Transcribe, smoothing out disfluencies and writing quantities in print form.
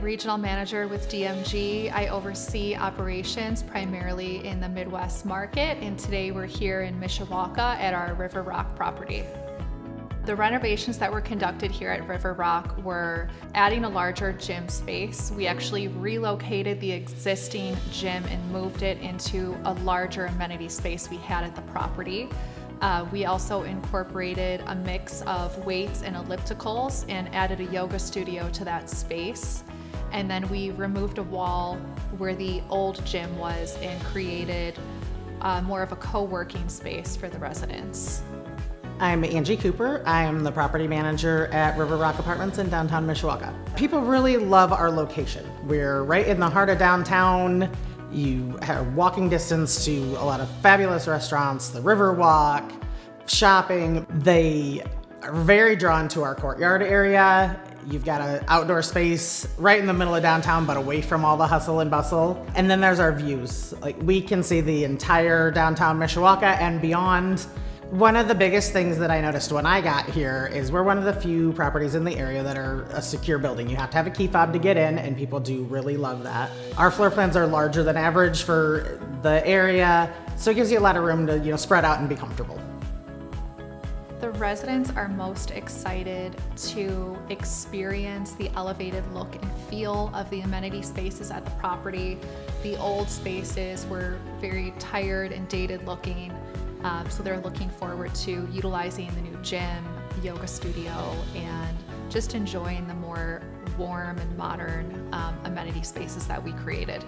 regional manager with DMG. I oversee operations primarily in the Midwest market, and today we're here in Mishawaka at our River Rock property. The renovations that were conducted here at River Rock were adding a larger gym space. We actually relocated the existing gym and moved it into a larger amenity space we had at the property. We also incorporated a mix of weights and ellipticals and added a yoga studio to that space. And then we removed a wall where the old gym was and created more of a co-working space for the residents. I'm Angie Cooper. I am the property manager at River Rock Apartments in downtown Mishawaka. People really love our location. We're right in the heart of downtown. You have walking distance to a lot of fabulous restaurants, the River Walk, shopping. They are very drawn to our courtyard area. You've got an outdoor space right in the middle of downtown, but away from all the hustle and bustle. And then there's our views. Like, we can see the entire downtown Mishawaka and beyond. One of the biggest things that I noticed when I got here is we're one of the few properties in the area that are a secure building. You have to have a key fob to get in, and people do really love that. Our floor plans are larger than average for the area, so it gives you a lot of room to, spread out and be comfortable. The residents are most excited to experience the elevated look and feel of the amenity spaces at the property. The old spaces were very tired and dated looking. So they're looking forward to utilizing the new gym, yoga studio, and just enjoying the more warm and modern amenity spaces that we created.